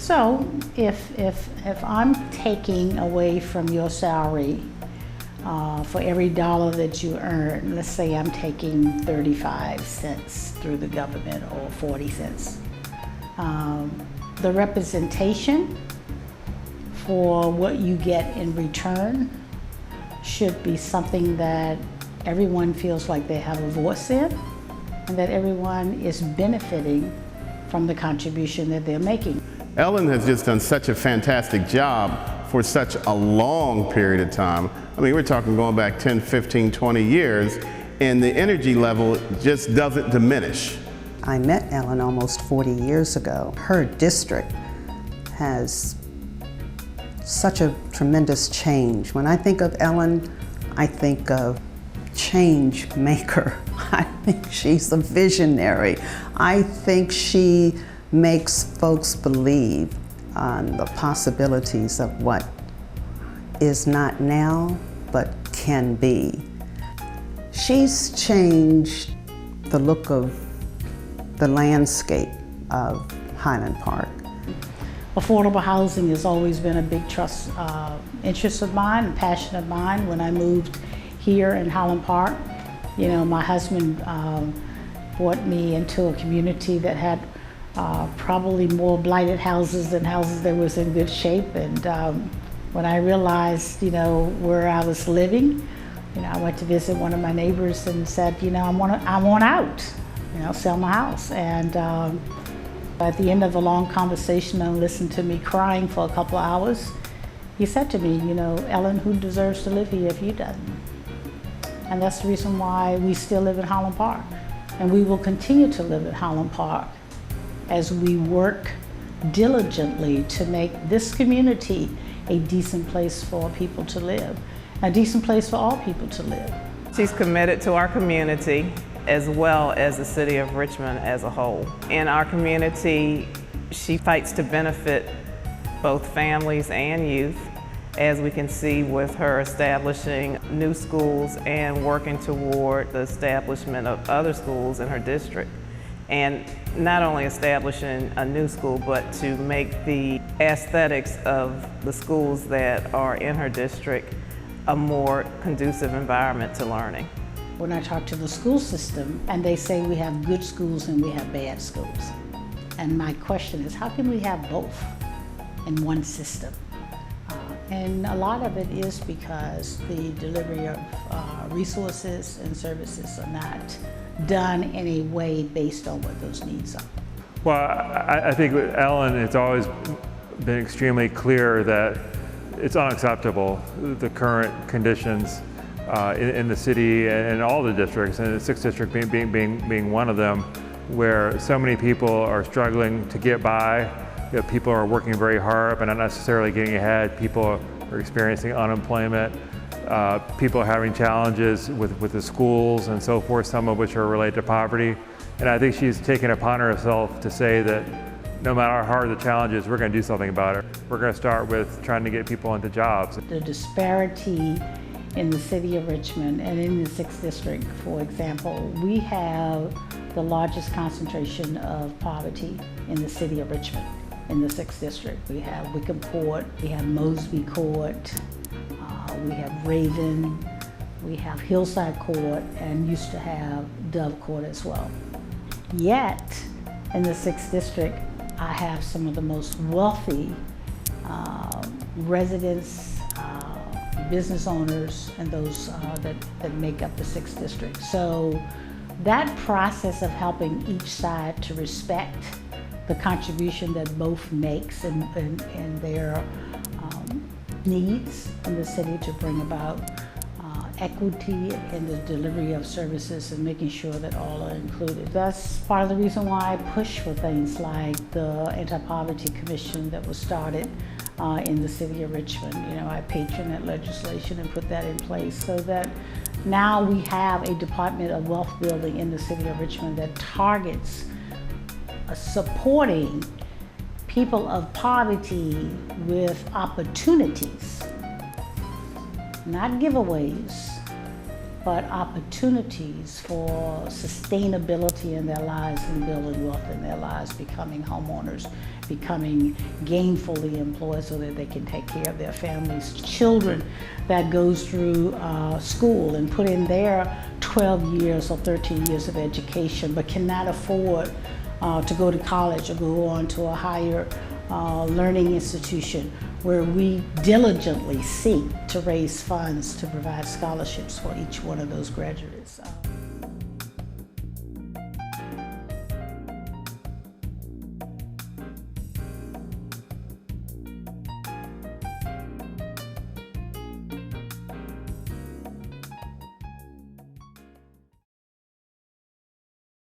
So if I'm taking away from your salary for every dollar that you earn, let's say I'm taking 35 cents through the government or 40 cents, the representation for what you get in return should be something that everyone feels like they have a voice in, and that everyone is benefiting from the contribution that they're making. Ellen has just done such a fantastic job for such a long period of time. I mean, we're talking going back 10, 15, 20 years, and the energy level just doesn't diminish. I met Ellen almost 40 years ago. Her district has such a tremendous change. When I think of Ellen, I think of change maker. I think she's a visionary. I think she makes folks believe on the possibilities of what is not now, but can be. She's changed the look of the landscape of Highland Park. Affordable housing has always been a big interest of mine, a passion of mine. When I moved here in Highland Park, you know, my husband brought me into a community that had probably more blighted houses than houses that was in good shape. And when I realized, you know, where I was living, you know, I went to visit one of my neighbors and said, you know, I want out, you know, sell my house. And at the end of a long conversation and listened to me crying for a couple of hours, he said to me, you know, Ellen, who deserves to live here if you doesn't? And that's the reason why we still live in Highland Park. And we will continue to live in Highland Park as we work diligently to make this community a decent place for people to live, a decent place for all people to live. She's committed to our community as well as the city of Richmond as a whole. In our community, she fights to benefit both families and youth, as we can see with her establishing new schools and working toward the establishment of other schools in her district. And not only establishing a new school, but to make the aesthetics of the schools that are in her district a more conducive environment to learning. When I talk to the school system, and they say we have good schools and we have bad schools. And my question is, how can we have both in one system? And a lot of it is because the delivery of resources and services are not done in a way based on what those needs are. Well, I think with Ellen, it's always been extremely clear that it's unacceptable, the current conditions in the city and all the districts, and the 6th district being one of them, where so many people are struggling to get by. You know, people are working very hard but not necessarily getting ahead. People are experiencing unemployment. People are having challenges with the schools and so forth, some of which are related to poverty. And I think she's taken it upon herself to say that no matter how hard the challenge is, we're going to do something about it. We're going to start with trying to get people into jobs. The disparity in the city of Richmond and in the 6th district, for example, we have the largest concentration of poverty in the city of Richmond. In the 6th district, we have Wickham Court, we have Mosby Court, we have Raven, we have Hillside Court, and used to have Dove Court as well. Yet, in the 6th district, I have some of the most wealthy residents, business owners, and those that make up the 6th district. So that process of helping each side to respect the contribution that both makes and their needs in the city to bring about equity in the delivery of services and making sure that all are included. That's part of the reason why I push for things like the Anti-Poverty Commission that was started in the city of Richmond. You know, I patron that legislation and put that in place so that now we have a Department of Wealth Building in the city of Richmond that targets supporting people of poverty with opportunities, not giveaways, but opportunities for sustainability in their lives and building wealth in their lives, becoming homeowners, becoming gainfully employed so that they can take care of their families. Children that goes through school and put in their 12 years or 13 years of education but cannot afford to go to college or go on to a higher learning institution, where we diligently seek to raise funds to provide scholarships for each one of those graduates.